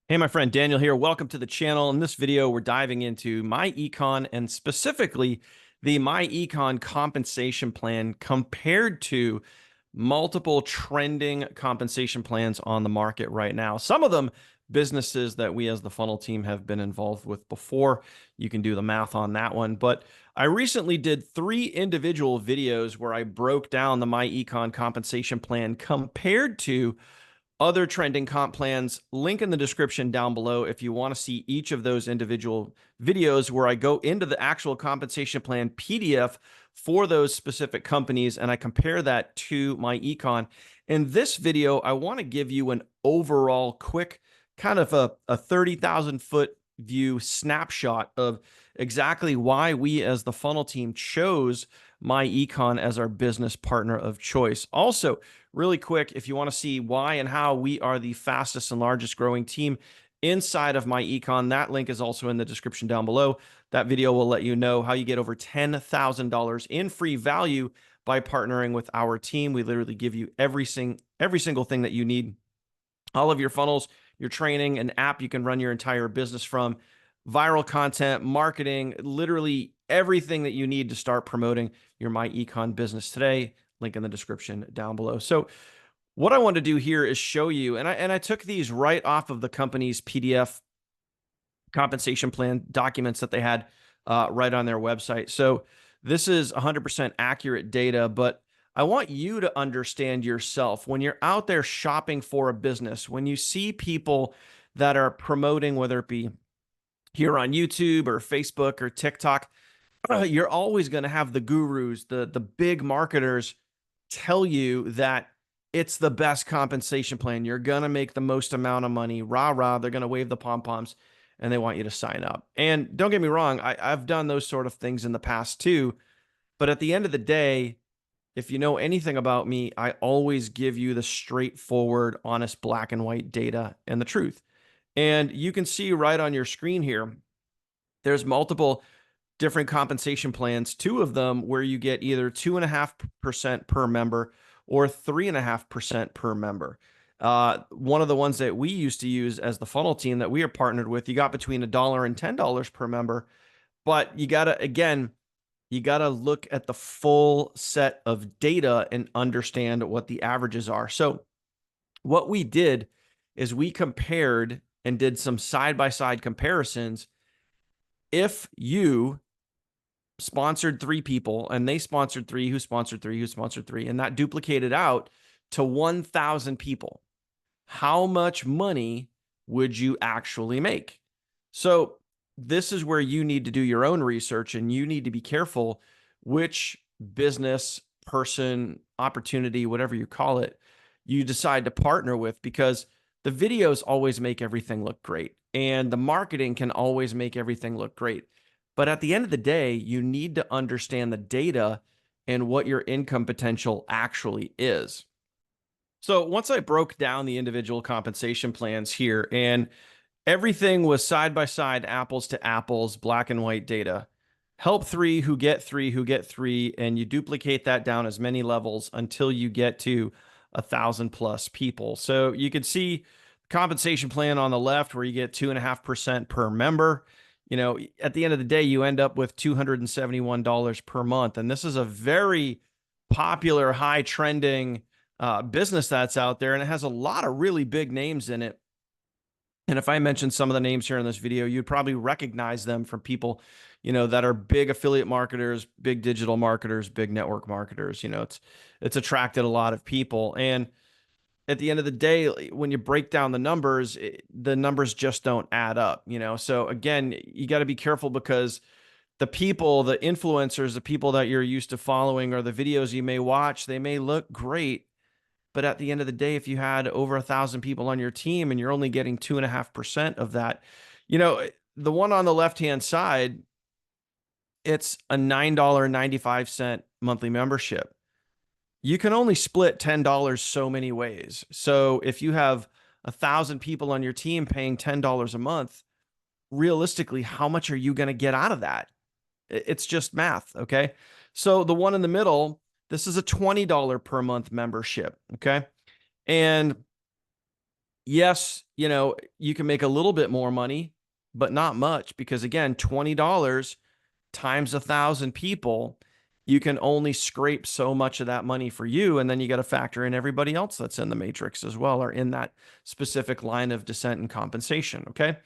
Hey, my friend Daniel here. Welcome to the channel. In this video, we're diving into myEcon and specifically the myEcon compensation plan compared to multiple trending compensation plans on the market right now. Some of them businesses that we as the funnel team have been involved with before. You can do the math on that one. But I recently did 3 individual videos where I broke down the myEcon compensation plan compared to other trending comp plans. Link in the description down below if you want to see each of those individual videos where I go into the actual compensation plan PDF for those specific companies and I compare that to myEcon. In this video, I want to give you an overall quick kind of a 30,000 foot view snapshot of exactly why we as the funnel team chose myEcon as our business partner of choice. Also, really quick, if you want to see why and how we are the fastest and largest growing team inside of myEcon, that link is also in the description down below. That video will let you know how you get over $10,000 in free value by partnering with our team. We literally give you every single thing that you need, all of your funnels, your training, an app you can run your entire business from, viral content, marketing, literally everything that you need to start promoting your myEcon business today. Link in the description down below. So what I want to do here is show you, and I took these right off of the company's PDF compensation plan documents that they had right on their website. So this is 100% accurate data, but I want you to understand yourself when you're out there shopping for a business, when you see people that are promoting, whether it be here on YouTube or Facebook or TikTok, you're always going to have the gurus, the big marketers tell you that it's the best compensation plan. You're going to make the most amount of money. Rah, rah. They're going to wave the pom-poms and they want you to sign up. And don't get me wrong, I've done those sort of things in the past too. But at the end of the day, if you know anything about me, I always give you the straightforward, honest, black and white data and the truth. And you can see right on your screen here, there's multiple different compensation plans, 2 of them where you get either 2.5% per member or 3.5% per member. One of the ones that we used to use as the funnel team that we are partnered with, you got between $1 and $10 per member. But you gotta, again, you gotta look at the full set of data and understand what the averages are. So what we did is we compared and did some side-by-side comparisons. If you sponsored 3 people and they sponsored 3, who sponsored 3, who sponsored 3, and that duplicated out to 1,000 people, how much money would you actually make? So this is where you need to do your own research and you need to be careful which business, person, opportunity, whatever you call it, you decide to partner with, because the videos always make everything look great and the marketing can always make everything look great. But at the end of the day, you need to understand the data and what your income potential actually is. So once I broke down the individual compensation plans here and everything was side by side, apples to apples, black and white data, help 3 who get 3 who get 3, and you duplicate that down as many levels until you get to 1,000+ people. So you can see compensation plan on the left where you get 2.5% per member. You know, at the end of the day, you end up with $271 per month. And this is a very popular, high trending business that's out there. And it has a lot of really big names in it. And if I mention some of the names here in this video, you'd probably recognize them from people, you know, that are big affiliate marketers, big digital marketers, big network marketers. You know, it's attracted a lot of people. And at the end of the day, when you break down the numbers, the numbers just don't add up, you know? So again, you got to be careful because the people, the influencers, the people that you're used to following or the videos you may watch, they may look great. But at the end of the day, if you had over 1,000 people on your team and you're only getting 2.5% of that, you know, the one on the left-hand side, it's a $9.95 monthly membership. You can only split $10 so many ways. So if you have 1,000 people on your team paying $10 a month, realistically, how much are you going to get out of that? It's just math. Okay. So the one in the middle, this is a $20 per month membership. Okay. And yes, you can make a little bit more money, but not much because again, $20 times 1,000 people, you can only scrape so much of that money for you. And then you got to factor in everybody else that's in the matrix as well, or in that specific line of descent and compensation. Okay.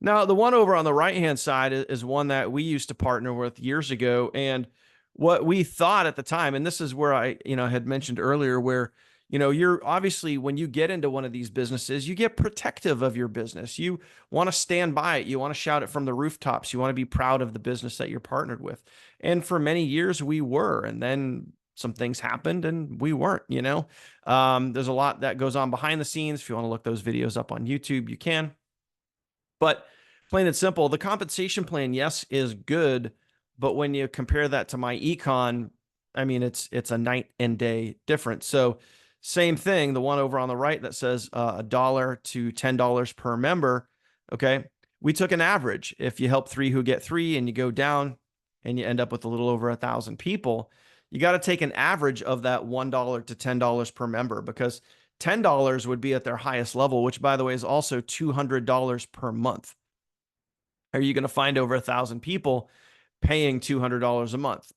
Now, the one over on the right-hand side is one that we used to partner with years ago. And what we thought at the time, and this is where I, had mentioned earlier, where you're obviously, when you get into one of these businesses, you get protective of your business. You want to stand by it. You want to shout it from the rooftops. You want to be proud of the business that you're partnered with. And for many years we were, and then some things happened and we weren't. There's a lot that goes on behind the scenes. If you want to look those videos up on YouTube, you can. But plain and simple, the compensation plan, yes, is good. But when you compare that to myEcon, I mean, it's a night and day difference. So same thing, the one over on the right that says $1 to $10 per member. Okay. We took an average. If you help three who get three and you go down and you end up with a little over 1,000 people, you got to take an average of that $1 to $10 per member, because $10 would be at their highest level, which by the way is also $200 per month. Are you going to find over 1,000 people paying $200 a month?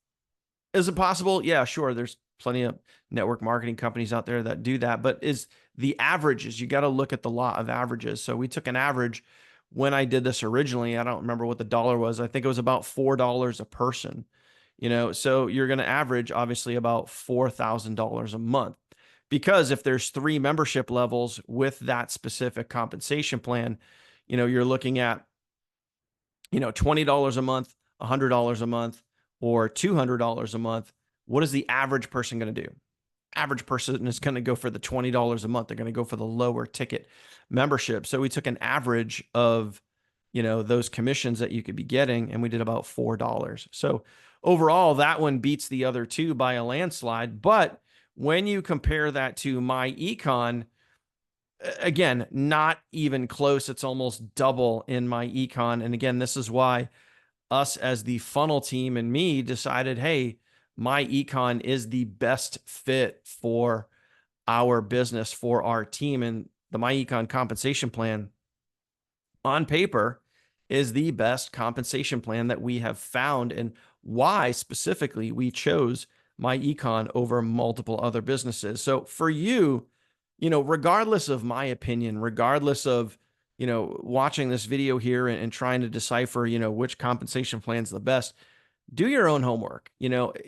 Is it possible? Yeah, sure. There's plenty of network marketing companies out there that do that, but is the averages, you got to look at the law of averages. So we took an average when I did this originally. I don't remember what the dollar was. I think it was about $4 a person, so you're going to average obviously about $4,000 a month, because if there's 3 membership levels with that specific compensation plan, you're looking at, $20 a month, $100 a month, or $200 a month. What is the average person going to do? Average person is going to go for the $20 a month. They're going to go for the lower ticket membership. So we took an average of, those commissions that you could be getting, and we did about $4. So overall, that one beats the other two by a landslide. But when you compare that to myEcon, again, not even close. It's almost double in myEcon. And again, this is why us as the funnel team and me decided, hey, myEcon is the best fit for our business, for our team. And the myEcon compensation plan on paper is the best compensation plan that we have found, and why specifically we chose myEcon over multiple other businesses. So for you, regardless of my opinion, regardless of, watching this video here and trying to decipher, which compensation plan is the best, do your own homework.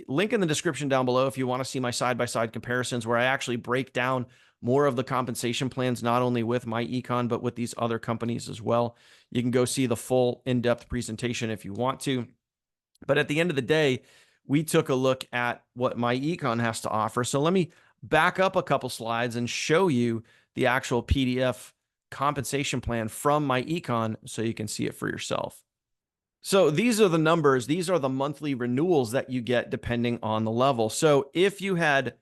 Link in the description down below if you want to see my side-by-side comparisons, where I actually break down more of the compensation plans, not only with myEcon, but with these other companies as well. You can go see the full in-depth presentation if you want to. But at the end of the day, we took a look at what myEcon has to offer. So let me back up a couple slides and show you the actual PDF compensation plan from myEcon so you can see it for yourself. So these are the numbers. These are the monthly renewals that you get depending on the level. So if you had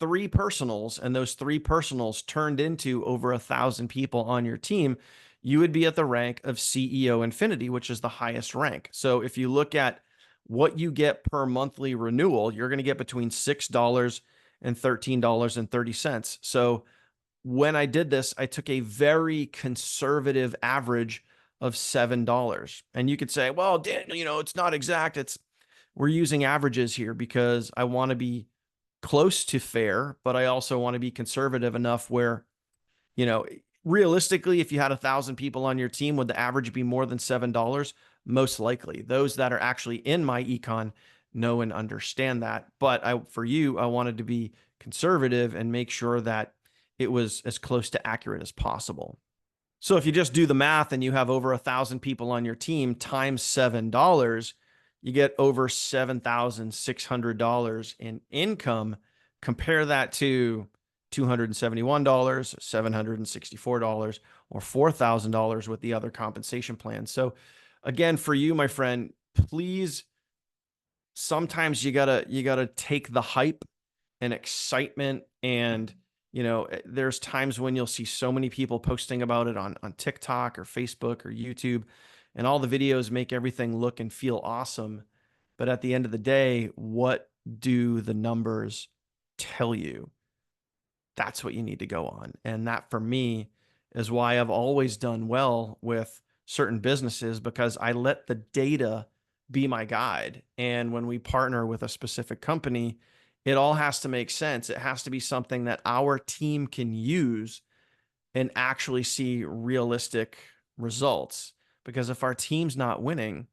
3 personals and those 3 personals turned into over 1,000 people on your team, you would be at the rank of CEO Infinity, which is the highest rank. So if you look at what you get per monthly renewal, you're going to get between $6 and $13.30. So when I did this, I took a very conservative average of $7. And you could say, well, Daniel, it's not exact. We're using averages here because I want to be close to fair, but I also want to be conservative enough where, realistically, if you had 1,000 people on your team, would the average be more than $7? Most likely. Those that are actually in myEcon know and understand that. But for you, I wanted to be conservative and make sure that it was as close to accurate as possible. So if you just do the math and you have over 1,000 people on your team times $7, you get over $7,600 in income. Compare that to $271, $764, or $4,000 with the other compensation plans. So again, for you, my friend, please, sometimes you gotta take the hype and excitement, and there's times when you'll see so many people posting about it on TikTok or Facebook or YouTube, and all the videos make everything look and feel awesome. But at the end of the day, what do the numbers tell you? That's what you need to go on. And that for me is why I've always done well with certain businesses, because I let the data be my guide. And when we partner with a specific company, it all has to make sense. It has to be something that our team can use and actually see realistic results. Because if our team's not winning,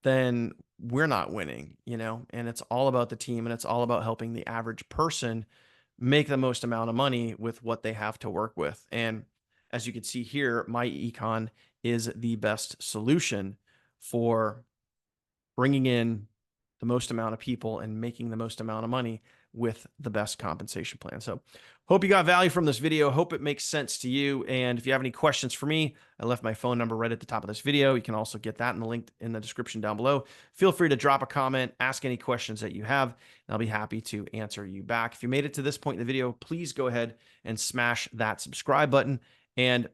then we're not winning, and it's all about the team, and it's all about helping the average person make the most amount of money with what they have to work with. And as you can see here, myEcon is the best solution for bringing in the most amount of people and making the most amount of money with the best compensation plan. So hope you got value from this video. Hope it makes sense to you. And if you have any questions for me, I left my phone number right at the top of this video. You can also get that in the link in the description down below. Feel free to drop a comment, ask any questions that you have, and I'll be happy to answer you back. If you made it to this point in the video, please go ahead and smash that subscribe button. And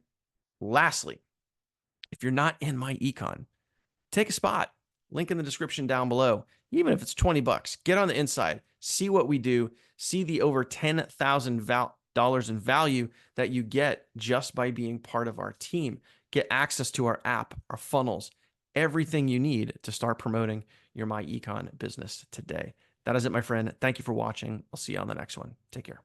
lastly, if you're not in myEcon, take a spot. Link in the description down below. Even if it's 20 bucks, get on the inside, see what we do, see the over $10,000 in value that you get just by being part of our team. Get access to our app, our funnels, everything you need to start promoting your myEcon business today. That is it, my friend. Thank you for watching. I'll see you on the next one. Take care.